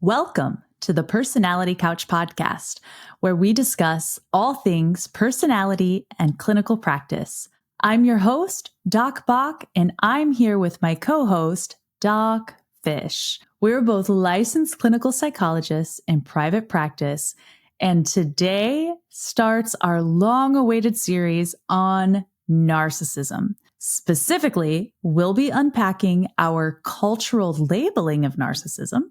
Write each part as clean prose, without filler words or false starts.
Welcome to the Personality Couch podcast, where we discuss all things personality and clinical practice. I'm your host, Doc Bach, and I'm here with my co-host, Doc Fish. We're both licensed clinical psychologists in private practice, and today starts our long-awaited series on narcissism. Specifically, we'll be unpacking our cultural labeling of narcissism,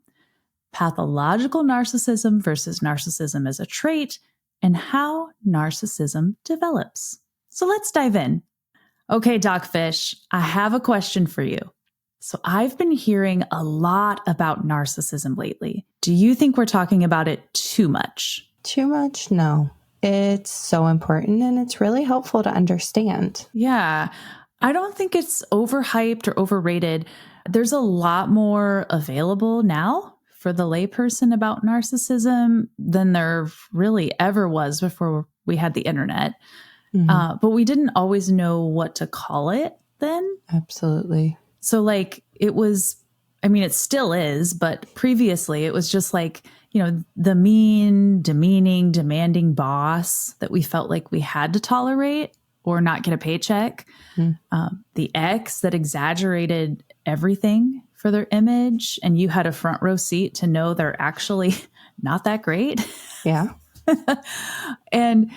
pathological narcissism versus narcissism as a trait, and how narcissism develops. So let's dive in. Okay, Doc Fish, I have a question for you. So I've been hearing a lot about narcissism lately. Do you think we're talking about it too much? Too much? No. It's so important and it's really helpful to understand. Yeah, I don't think it's overhyped or overrated. There's a lot more available now for the layperson about narcissism than there really ever was before we had the internet. But we didn't always know what to call it then. Absolutely. So it still is, but previously it was just like, the mean, demeaning, demanding boss that we felt like we had to tolerate or not get a paycheck. The ex that exaggerated everything for their image, and you had a front row seat to know they're actually not that great. Yeah. And,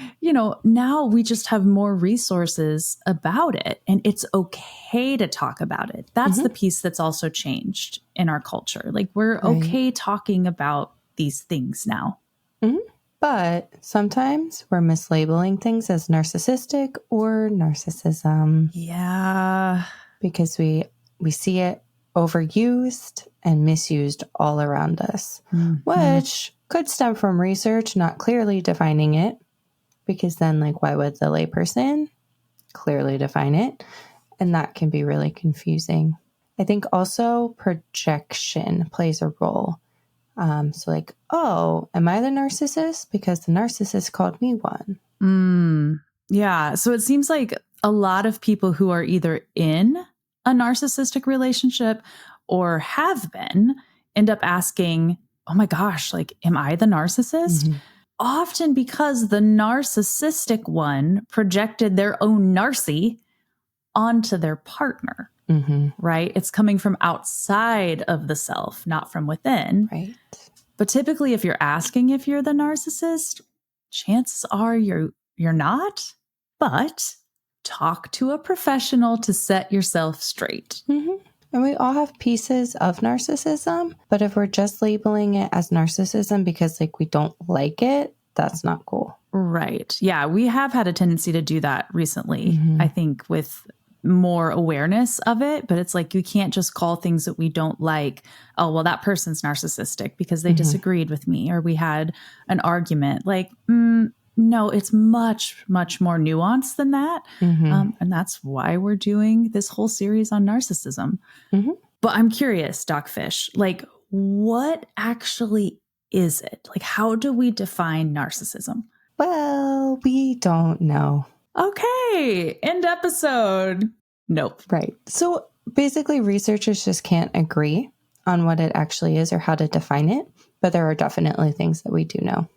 now we just have more resources about it, and it's okay to talk about it. That's the piece that's also changed in our culture. Like, we're okay talking about these things now. But sometimes we're mislabeling things as narcissistic or narcissism. Yeah. Because we see it overused and misused all around us, which could stem from research not clearly defining it, because then, why would the layperson clearly define it? And that can be really confusing. I think also projection plays a role. Am I the narcissist? Because the narcissist called me one. Yeah. So it seems like a lot of people who are either in a narcissistic relationship or have been end up asking, oh my gosh, am I the narcissist? Often because the narcissistic one projected their own narcy onto their partner, right? It's coming from outside of the self, not from within. Right. But typically, if you're asking if you're the narcissist, chances are you're not, but talk to a professional to set yourself straight. And we all have pieces of narcissism, but if we're just labeling it as narcissism because we don't like it, that's not cool. Right. Yeah, we have had a tendency to do that recently, I think, with more awareness of it. But it's you can't just call things that we don't like, oh, well, that person's narcissistic because they disagreed with me or we had an argument. No, it's much, much more nuanced than that. And that's why we're doing this whole series on narcissism. But I'm curious, Doc Fish, what actually is it? How do we define narcissism? Well, we don't know. Okay, end episode. Nope. Right. So basically, researchers just can't agree on what it actually is or how to define it. But there are definitely things that we do know.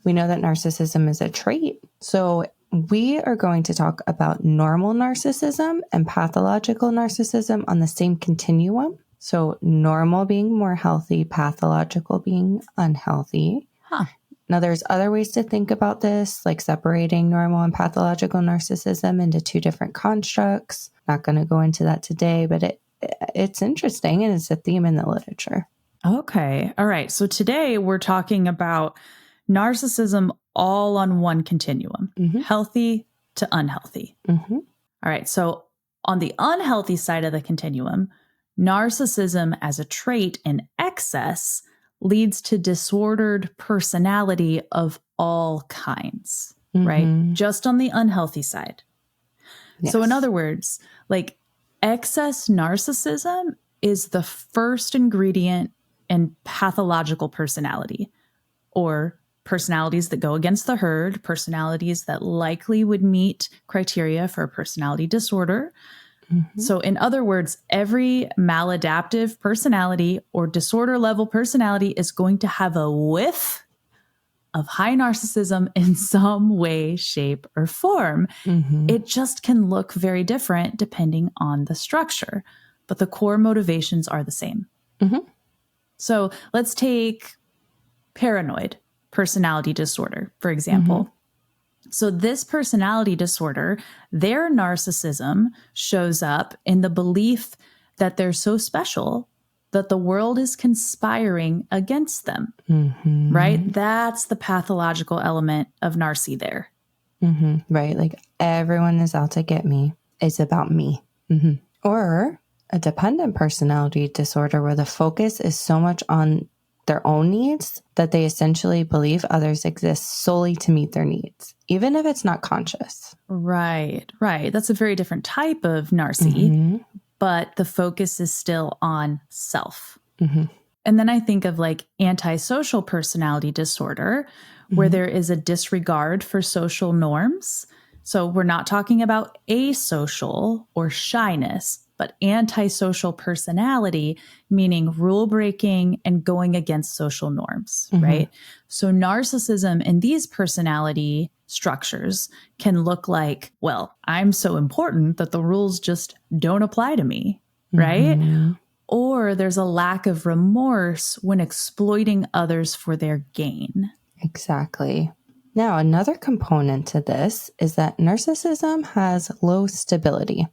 We know that narcissism is a trait. So we are going to talk about normal narcissism and pathological narcissism on the same continuum. So normal being more healthy, pathological being unhealthy. Now, there's other ways to think about this, like separating normal and pathological narcissism into two different constructs. Not going to go into that today, but it's interesting and it's a theme in the literature. Okay. All right. So today we're talking about narcissism all on one continuum, healthy to unhealthy. All right. So on the unhealthy side of the continuum, narcissism as a trait in excess leads to disordered personality of all kinds, right? Just on the unhealthy side. Yes. So in other words, excess narcissism is the first ingredient in pathological personality, or personalities that go against the herd, personalities that likely would meet criteria for a personality disorder. So in other words, every maladaptive personality or disorder level personality is going to have a whiff of high narcissism in some way, shape, or form. It just can look very different depending on the structure, but the core motivations are the same. So let's take paranoid personality disorder, for example. So this personality disorder, their narcissism shows up in the belief that they're so special that the world is conspiring against them, right? That's the pathological element of narcy there. Right. Like everyone is out to get me. It's about me. Or a dependent personality disorder where the focus is so much on their own needs that they essentially believe others exist solely to meet their needs, even if it's not conscious. Right. That's a very different type of narcy, but the focus is still on self. And then I think of like antisocial personality disorder, where there is a disregard for social norms. So we're not talking about asocial or shyness, but antisocial personality, meaning rule breaking and going against social norms, right? So narcissism in these personality structures can look like, well, I'm so important that the rules just don't apply to me, right? Or there's a lack of remorse when exploiting others for their gain. Exactly. Now, another component to this is that narcissism has low stability.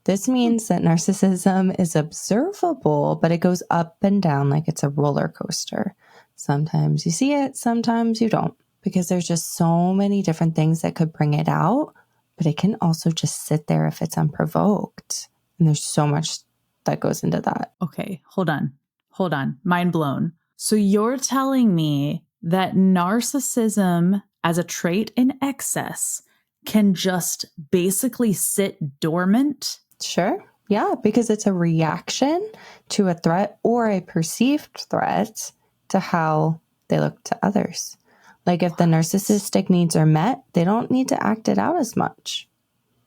This means that narcissism is observable, but it goes up and down like it's a roller coaster. Sometimes you see it, sometimes you don't, because there's just so many different things that could bring it out, but it can also just sit there if it's unprovoked. And there's so much that goes into that. Okay, hold on. Mind blown. So you're telling me that narcissism as a trait in excess can just basically sit dormant? Sure. Yeah, because it's a reaction to a threat or a perceived threat to how they look to others. Like if the narcissistic needs are met, they don't need to act it out as much.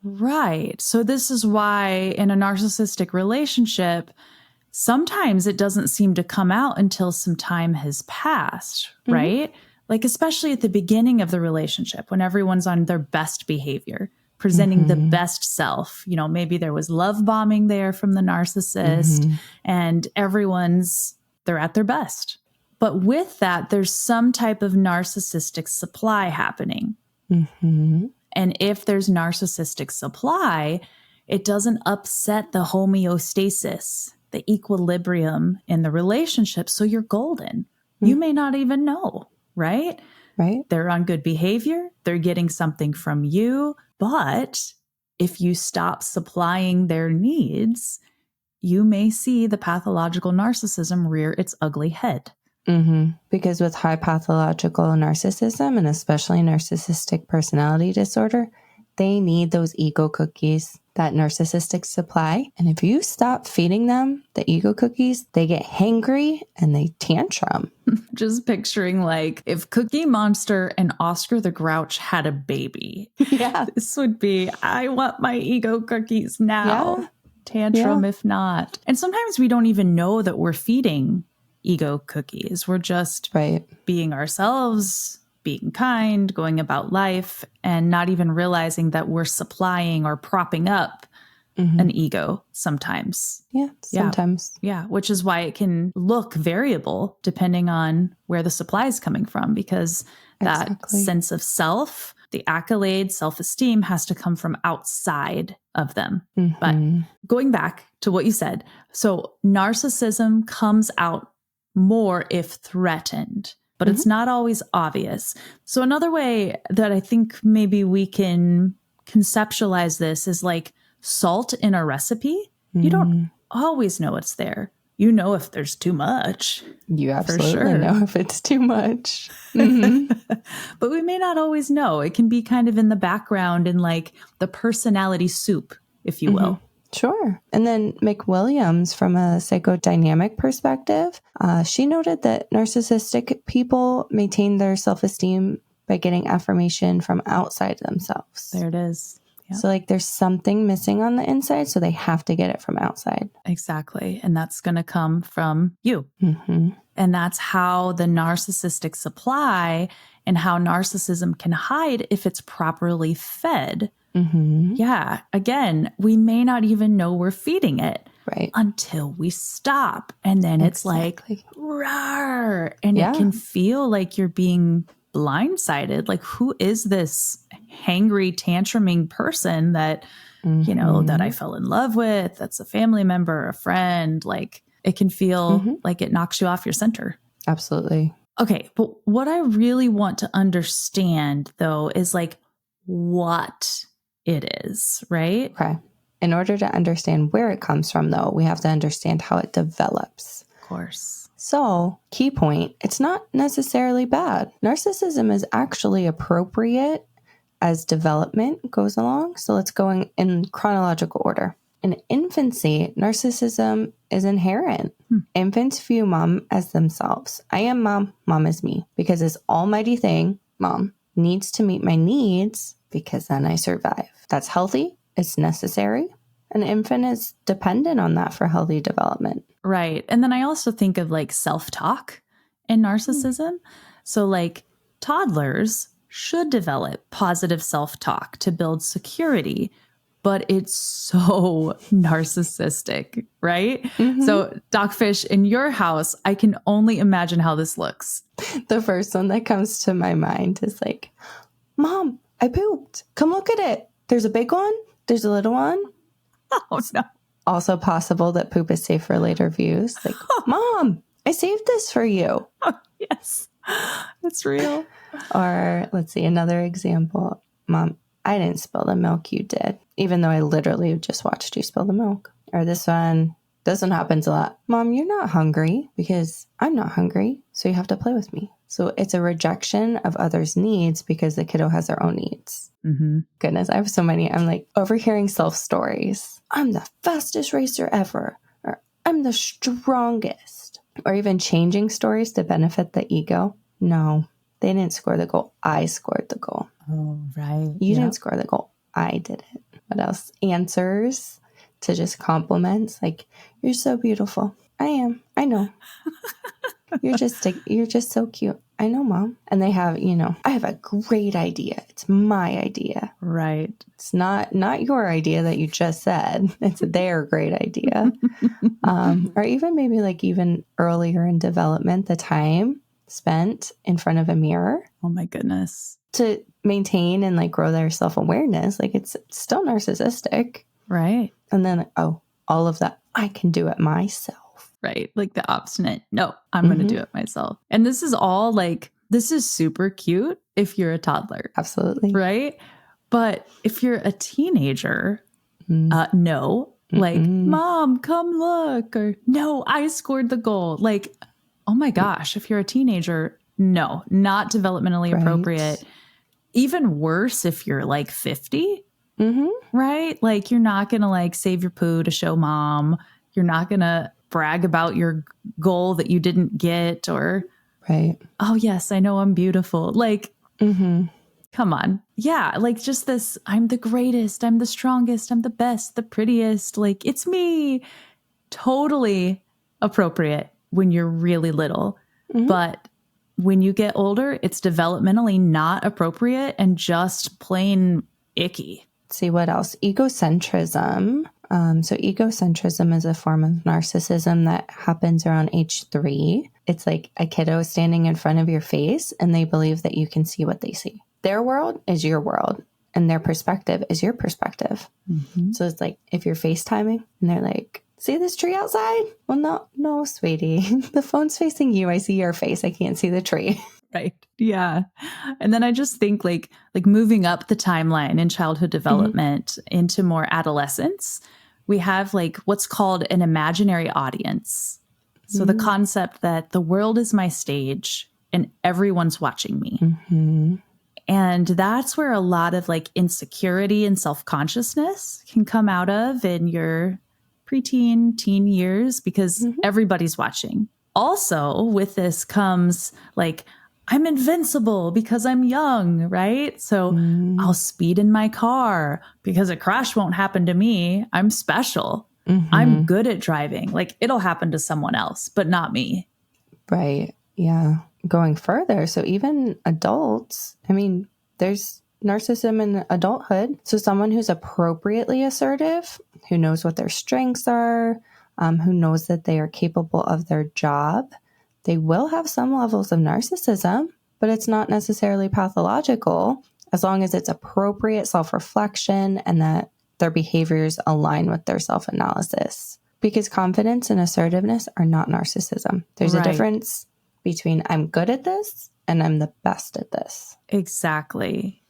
Right. So this is why in a narcissistic relationship, sometimes it doesn't seem to come out until some time has passed, right? Like especially at the beginning of the relationship when everyone's on their best behavior, presenting the best self. You know, maybe there was love bombing there from the narcissist and they're at their best. But with that, there's some type of narcissistic supply happening. And if there's narcissistic supply, it doesn't upset the homeostasis, the equilibrium in the relationship. So you're golden. You may not even know, right? Right. They're on good behavior. They're getting something from you. But if you stop supplying their needs, you may see the pathological narcissism rear its ugly head. Because with high pathological narcissism and especially narcissistic personality disorder, they need those ego cookies that narcissistic supply. And if you stop feeding them the ego cookies, they get hangry and they tantrum. Just picturing like if Cookie Monster and Oscar the Grouch had a baby. Yeah. This would be, I want my ego cookies now. Yeah. Tantrum if not. And sometimes we don't even know that we're feeding ego cookies. We're just being ourselves, being kind, going about life, and not even realizing that we're supplying or propping up an ego sometimes. Yeah, sometimes. Yeah, which is why it can look variable depending on where the supply is coming from, because that sense of self, the accolade, self-esteem has to come from outside of them. But going back to what you said, so narcissism comes out more if threatened, but it's not always obvious. So another way that I think maybe we can conceptualize this is like salt in a recipe. You don't always know it's there. You know if there's too much. You absolutely know if it's too much. But we may not always know. It can be kind of in the background in like the personality soup, if you will. Sure. And then McWilliams, from a psychodynamic perspective, she noted that narcissistic people maintain their self-esteem by getting affirmation from outside themselves. There it is. So like there's something missing on the inside, so they have to get it from outside. Exactly. And that's going to come from you. And that's how the narcissistic supply and how narcissism can hide if it's properly fed. Yeah. Again, we may not even know we're feeding it until we stop. And then it's like, rawr. And it can feel like you're being blindsided. Like, who is this hangry, tantruming person that, you know, that I fell in love with? That's a family member, a friend. Like, it can feel like it knocks you off your center. Absolutely. Okay. But what I really want to understand, though, is like what it is, right? Okay. In order to understand where it comes from, though, we have to understand how it develops. Of course. So, key point, it's not necessarily bad. Narcissism is actually appropriate as development goes along. So let's go in chronological order. In infancy, narcissism is inherent. Infants view mom as themselves. I am mom, mom is me. Because this almighty thing, mom, needs to meet my needs because then I survive. That's healthy. It's necessary. An infant is dependent on that for healthy development. Right. And then I also think of like self-talk in narcissism. So like toddlers should develop positive self-talk to build security, but it's so narcissistic, right? So Dogfish, in your house, I can only imagine how this looks. The first one that comes to my mind is like, Mom, I pooped. Come look at it. There's a big one. There's a little one. Oh, no. Also possible that poop is safe for later views. Like, Mom, I saved this for you. Oh, yes, that's real. Or let's see, another example. Mom, I didn't spill the milk, you did. Even though I literally just watched you spill the milk. Or this one happens a lot. Mom, you're not hungry because I'm not hungry. So you have to play with me. So it's a rejection of others' needs because the kiddo has their own needs. Goodness, I have so many. I'm like overhearing self-stories. I'm the fastest racer ever. Or I'm the strongest. Or even changing stories to benefit the ego. No, they didn't score the goal. I scored the goal. Oh, right. You didn't score the goal. I did it. What else? Answers to just compliments. Like, you're so beautiful. I am. I know. You're just so cute. I know, Mom. And they have, I have a great idea. It's my idea. Right. It's not your idea that you just said. It's their great idea. Or even maybe like even earlier in development, the time spent in front of a mirror. Oh my goodness. To maintain and like grow their self-awareness. Like it's still narcissistic. Right. And then, all of that, I can do it myself. Right. Like the obstinate, no, I'm going to do it myself. And this is all like, this is super cute if you're a toddler. Absolutely. Right. But if you're a teenager, no, like, Mom, come look, or no, I scored the goal. Like, oh my gosh, if you're a teenager, no, not developmentally appropriate. Even worse if you're like 50, right? Like you're not going to like save your poo to show mom. You're not going to brag about your goal that you didn't get or, oh yes, I know I'm beautiful. Like, come on. Yeah. Like just this, I'm the greatest, I'm the strongest, I'm the best, the prettiest. Like it's me. Totally appropriate when you're really little. But when you get older, it's developmentally not appropriate and just plain icky. Let's see what else? Egocentrism. So egocentrism is a form of narcissism that happens around age 3. It's like a kiddo standing in front of your face and they believe that you can see what they see. Their world is your world and their perspective is your perspective. So it's like if you're FaceTiming and they're like, see this tree outside? Well, no, sweetie. The phone's facing you. I see your face. I can't see the tree. Right. Yeah. And then I just think like moving up the timeline in childhood development into more adolescence, we have like what's called an imaginary audience. So the concept that the world is my stage and everyone's watching me. And that's where a lot of like insecurity and self-consciousness can come out of in your preteen, teen years because everybody's watching. Also with this comes like, I'm invincible because I'm young, right? So I'll speed in my car because a crash won't happen to me. I'm special. I'm good at driving. Like it'll happen to someone else, but not me. Right. Yeah. Going further. So even adults, I mean, there's narcissism in adulthood. So someone who's appropriately assertive, who knows what their strengths are, who knows that they are capable of their job, they will have some levels of narcissism, but it's not necessarily pathological as long as it's appropriate self-reflection and that their behaviors align with their self-analysis. Because confidence and assertiveness are not narcissism. There's a difference between I'm good at this and I'm the best at this. Exactly.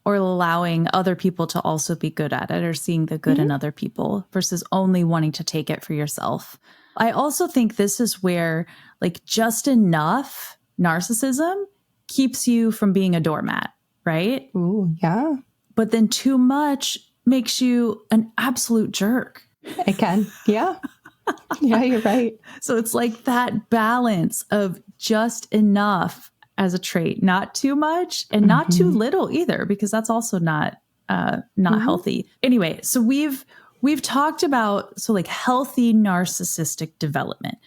Or allowing other people to also be good at it or seeing the good in other people versus only wanting to take it for yourself. I also think this is where like just enough narcissism keeps you from being a doormat, right? Ooh, yeah. But then too much makes you an absolute jerk. It can. Yeah. Yeah, you're right. So it's like that balance of just enough as a trait, not too much and not too little either, because that's also not healthy. Anyway, so we've talked about like healthy narcissistic development,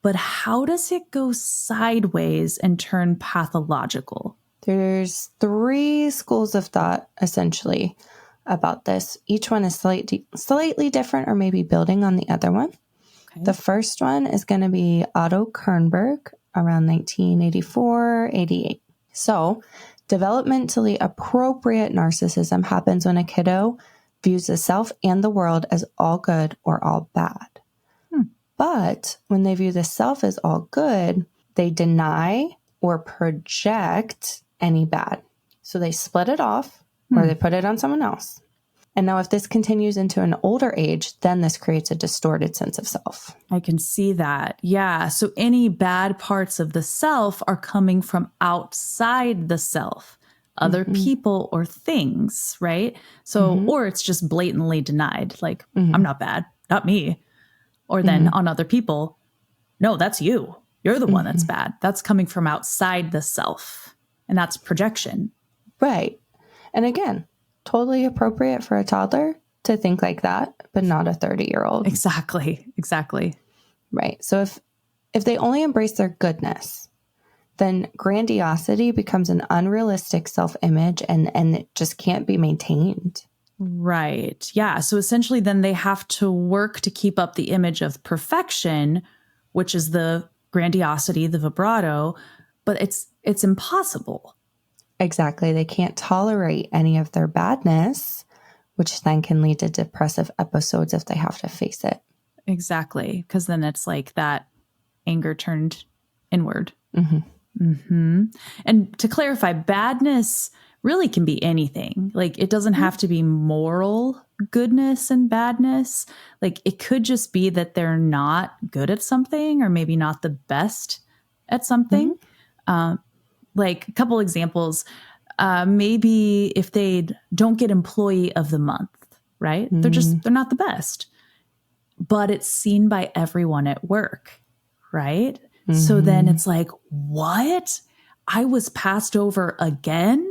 but how does it go sideways and turn pathological? There's 3 schools of thought essentially about this. Each one is slightly different or maybe building on the other one. Okay. The first one is going to be Otto Kernberg around 1984, 88. So developmentally appropriate narcissism happens when a kiddo views the self and the world as all good or all bad. But when they view the self as all good, they deny or project any bad. So they split it off or they put it on someone else. And now if this continues into an older age, then this creates a distorted sense of self. I can see that. Yeah. So any bad parts of the self are coming from outside the self, other people or things, right? So, or it's just blatantly denied. Like, I'm not bad, not me. Or then on other people, no, that's you. You're the one that's bad. That's coming from outside the self. And that's projection. Right. And again, totally appropriate for a toddler to think like that, but not a 30-year-old. Exactly. Right. So if they only embrace their goodness, then grandiosity becomes an unrealistic self-image and it just can't be maintained. Right. Yeah. So essentially then they have to work to keep up the image of perfection, which is the grandiosity, the vibrato, but it's impossible. Exactly. They can't tolerate any of their badness, which then can lead to depressive episodes if they have to face it. Exactly. Because then it's like that anger turned inward. And to clarify, badness really can be anything. Like it doesn't have to be moral goodness and badness. Like it could just be that they're not good at something or maybe not the best at something. Like a couple examples, maybe if they don't get employee of the month, right? They're not the best, but it's seen by everyone at work, right? So then it's like, what? I was passed over again?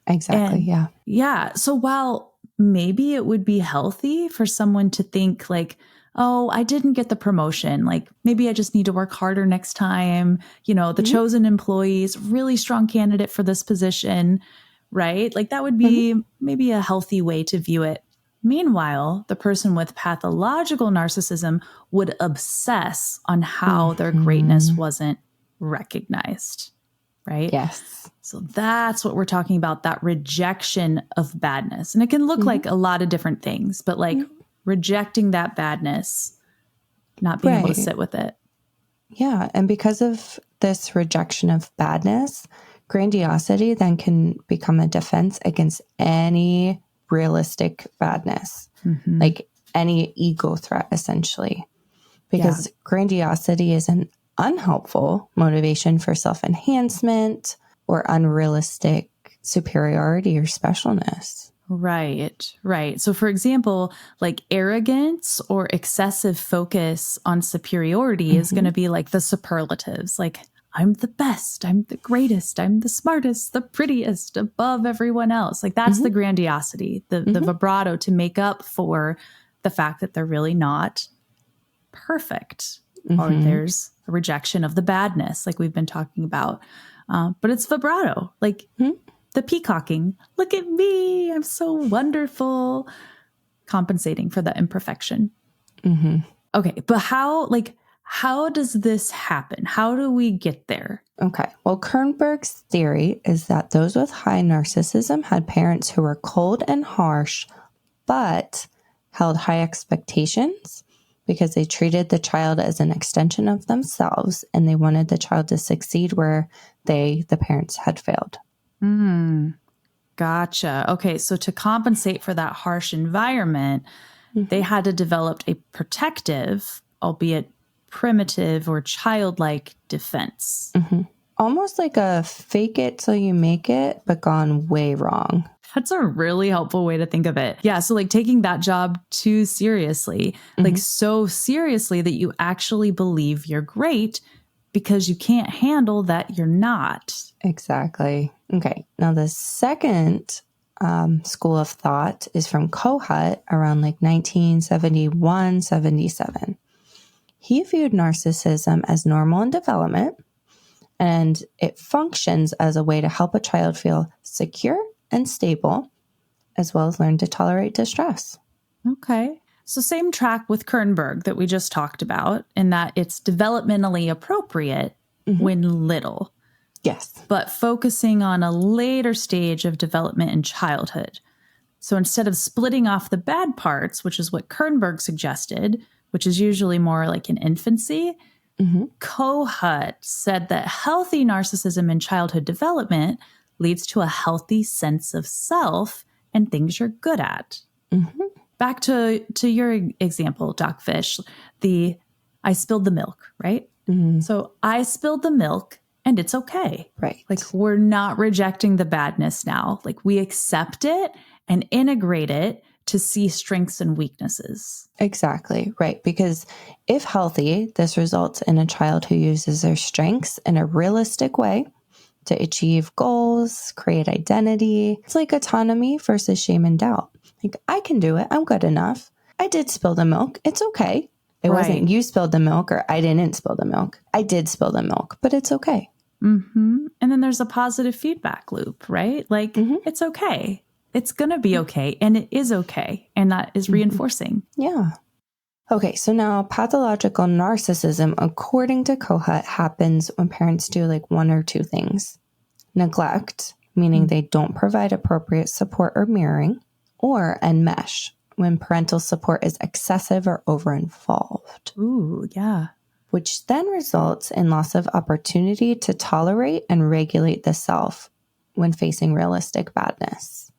Exactly. And, yeah. So while maybe it would be healthy for someone to think like, oh, I didn't get the promotion. Like maybe I just need to work harder next time. You know, the chosen employee is really strong candidate for this position, right? Like that would be maybe a healthy way to view it. Meanwhile, the person with pathological narcissism would obsess on how their greatness wasn't recognized, right? Yes. So that's what we're talking about, that rejection of badness. And it can look like a lot of different things, but like rejecting that badness, not being able to sit with it. Yeah. And because of this rejection of badness, grandiosity then can become a defense against any realistic badness, like any ego threat, essentially. Because grandiosity is an unhelpful motivation for self-enhancement or unrealistic superiority or specialness. Right. So for example, like arrogance or excessive focus on superiority is going to be like the superlatives. Like, I'm the best, I'm the greatest, I'm the smartest, the prettiest, above everyone else. Like that's the grandiosity, the vibrato to make up for the fact that they're really not perfect, or there's a rejection of the badness, like we've been talking about. But it's vibrato, like the peacocking. Look at me, I'm so wonderful, compensating for the imperfection. Okay, but how does this happen? How do we get there? Okay. Well, Kernberg's theory is that those with high narcissism had parents who were cold and harsh, but held high expectations because they treated the child as an extension of themselves, and they wanted the child to succeed where the parents, had failed. Gotcha. Okay, so to compensate for that harsh environment, they had to develop a protective, albeit primitive or childlike defense. Almost like a fake it till you make it, but gone way wrong. That's a really helpful way to think of it. Yeah. So like taking that job too seriously, like so seriously that you actually believe you're great because you can't handle that you're not. Exactly. Okay. Now the second school of thought is from Kohut around like 1971, 77. He viewed narcissism as normal in development, and it functions as a way to help a child feel secure and stable, as well as learn to tolerate distress. Okay. So same track with Kernberg that we just talked about, in that it's developmentally appropriate when little. Yes. But focusing on a later stage of development in childhood. So instead of splitting off the bad parts, which is what Kernberg suggested, which is usually more like in infancy, Kohut said that healthy narcissism in childhood development leads to a healthy sense of self and things you're good at. Back to your example, Doc Fish, I spilled the milk, right? So I spilled the milk and it's okay. Right. Like we're not rejecting the badness now. Like we accept it and integrate it to see strengths and weaknesses. Exactly. Right. Because if healthy, this results in a child who uses their strengths in a realistic way to achieve goals, create identity. It's like autonomy versus shame and doubt. Like, I can do it. I'm good enough. I did spill the milk. It's okay. It wasn't you spilled the milk or I didn't spill the milk. I did spill the milk, but it's okay. And then there's a positive feedback loop, right? Like, it's okay. It's going to be okay. And it is okay. And that is reinforcing. Yeah. Okay. So now pathological narcissism, according to Kohut, happens when parents do like one or two things. Neglect, meaning they don't provide appropriate support or mirroring, or enmesh, when parental support is excessive or over-involved. Ooh, yeah. Which then results in loss of opportunity to tolerate and regulate the self when facing realistic badness.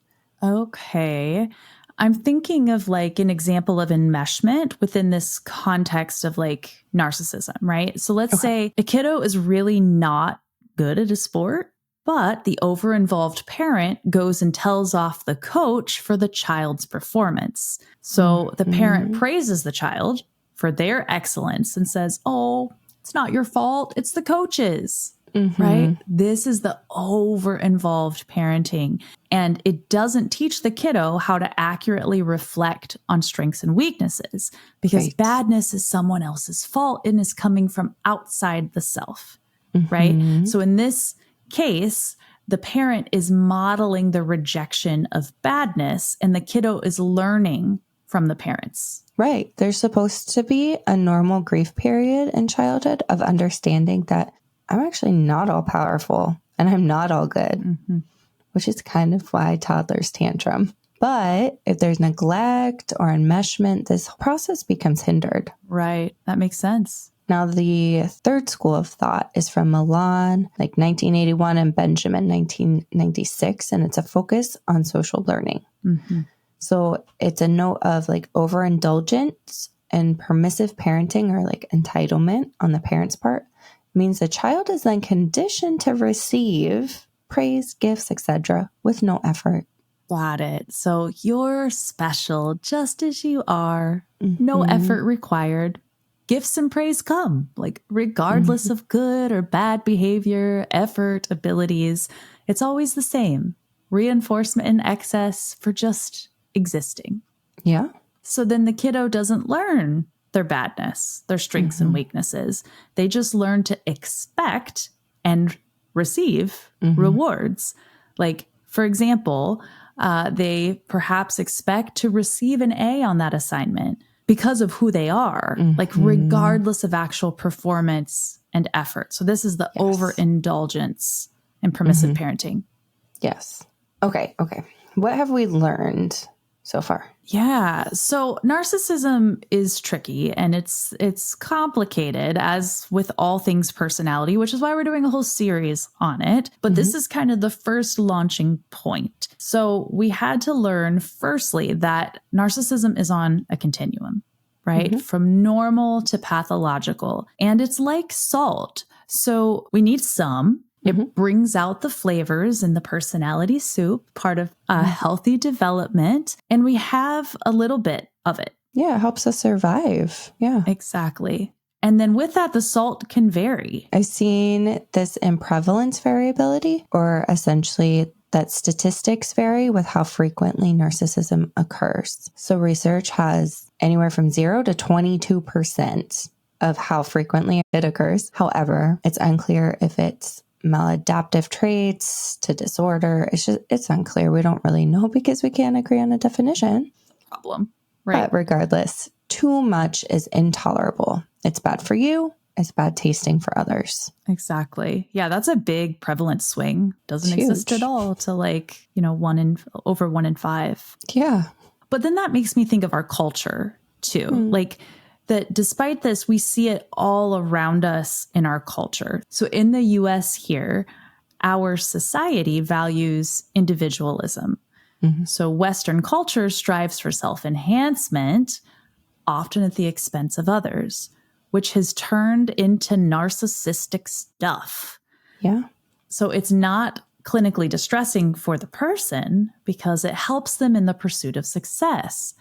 Okay. I'm thinking of like an example of enmeshment within this context of like narcissism, right? So let's say a kiddo is really not good at a sport, but the over-involved parent goes and tells off the coach for the child's performance. So the parent praises the child for their excellence and says, oh, it's not your fault. It's the coach's, right? This is the over-involved parenting. And it doesn't teach the kiddo how to accurately reflect on strengths and weaknesses because badness is someone else's fault and is coming from outside the self, right? So in this case, the parent is modeling the rejection of badness and the kiddo is learning from the parents. Right. There's supposed to be a normal grief period in childhood of understanding that I'm actually not all powerful and I'm not all good, which is kind of why toddlers tantrum. But if there's neglect or enmeshment, this process becomes hindered. Right. That makes sense. Now, the third school of thought is from Milan, like 1981, and Benjamin, 1996, and it's a focus on social learning. So it's a note of like overindulgence and permissive parenting or like entitlement on the parent's part. It means the child is then conditioned to receive praise, gifts, etc. with no effort. Got it. So you're special just as you are. No effort required. gifts and praise come, like regardless of good or bad behavior, effort, abilities. It's always the same. Reinforcement in excess for just existing. Yeah. So then the kiddo doesn't learn their badness, their strengths and weaknesses. They just learn to expect and receive rewards. Like, for example, they perhaps expect to receive an A on that assignment because of who they are, like regardless of actual performance and effort. So this is the overindulgence and permissive parenting. Yes. Okay. What have we learned so far? Yeah. So narcissism is tricky and it's complicated, as with all things personality, which is why we're doing a whole series on it. But this is kind of the first launching point. So we had to learn firstly that narcissism is on a continuum, right? From normal to pathological. And it's like salt. So we need some. It brings out the flavors in the personality soup, part of a healthy development. And we have a little bit of it. Yeah, it helps us survive. Yeah. Exactly. And then with that, the salt can vary. I've seen this in prevalence variability, or essentially that statistics vary with how frequently narcissism occurs. So research has anywhere from 0 to 22% of how frequently it occurs. However, it's unclear if it's maladaptive traits to disorder. It's unclear. We don't really know because we can't agree on a definition. Problem. Right. But regardless, too much is intolerable. It's bad for you. It's bad tasting for others. Exactly. Yeah, that's a big prevalence swing. Doesn't exist at all to over 1 in 5. Yeah. But then that makes me think of our culture too. Like that despite this, we see it all around us in our culture. So in the US here, our society values individualism. So Western culture strives for self-enhancement, often at the expense of others, which has turned into narcissistic stuff. Yeah. So it's not clinically distressing for the person because it helps them in the pursuit of success.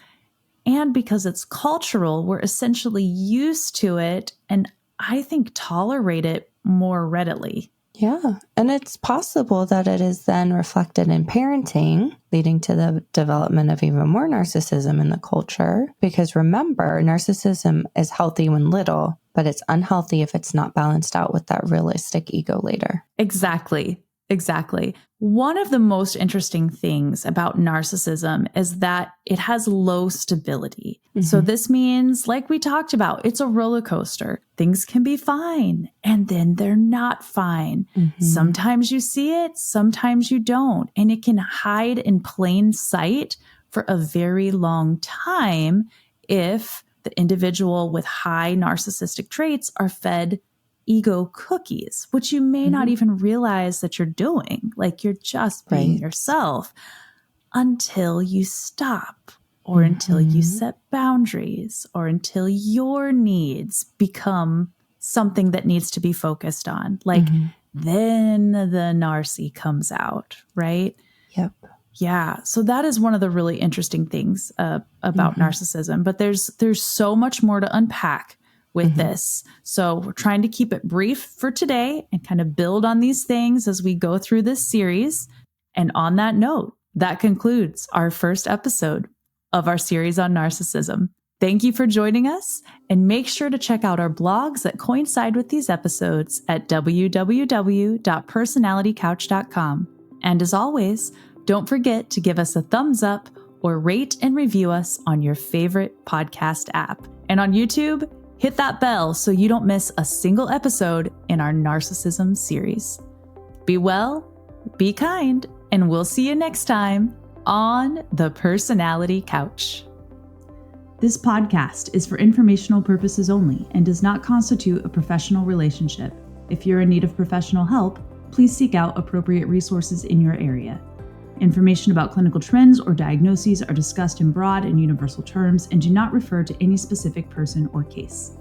And because it's cultural, we're essentially used to it and I think tolerate it more readily. Yeah. And it's possible that it is then reflected in parenting, leading to the development of even more narcissism in the culture. Because remember, narcissism is healthy when little, but it's unhealthy if it's not balanced out with that realistic ego later. Exactly. One of the most interesting things about narcissism is that it has low stability. So this means, like we talked about, it's a roller coaster. Things can be fine, and then they're not fine. Sometimes you see it, sometimes you don't. And it can hide in plain sight for a very long time if the individual with high narcissistic traits are fed ego cookies, which you may not even realize that you're doing. Like you're just being yourself until you stop, or until you set boundaries, or until your needs become something that needs to be focused on. Like then the narcy comes out, right? Yep. Yeah. So that is one of the really interesting things about narcissism. But there's so much more to unpack with this. So we're trying to keep it brief for today and kind of build on these things as we go through this series. And on that note, that concludes our first episode of our series on narcissism. Thank you for joining us, and make sure to check out our blogs that coincide with these episodes at www.personalitycouch.com. And as always, don't forget to give us a thumbs up or rate and review us on your favorite podcast app. And on YouTube, hit that bell so you don't miss a single episode in our narcissism series. Be well, be kind, and we'll see you next time on the Personality Couch. This podcast is for informational purposes only and does not constitute a professional relationship. If you're in need of professional help, please seek out appropriate resources in your area. Information about clinical trends or diagnoses are discussed in broad and universal terms and do not refer to any specific person or case.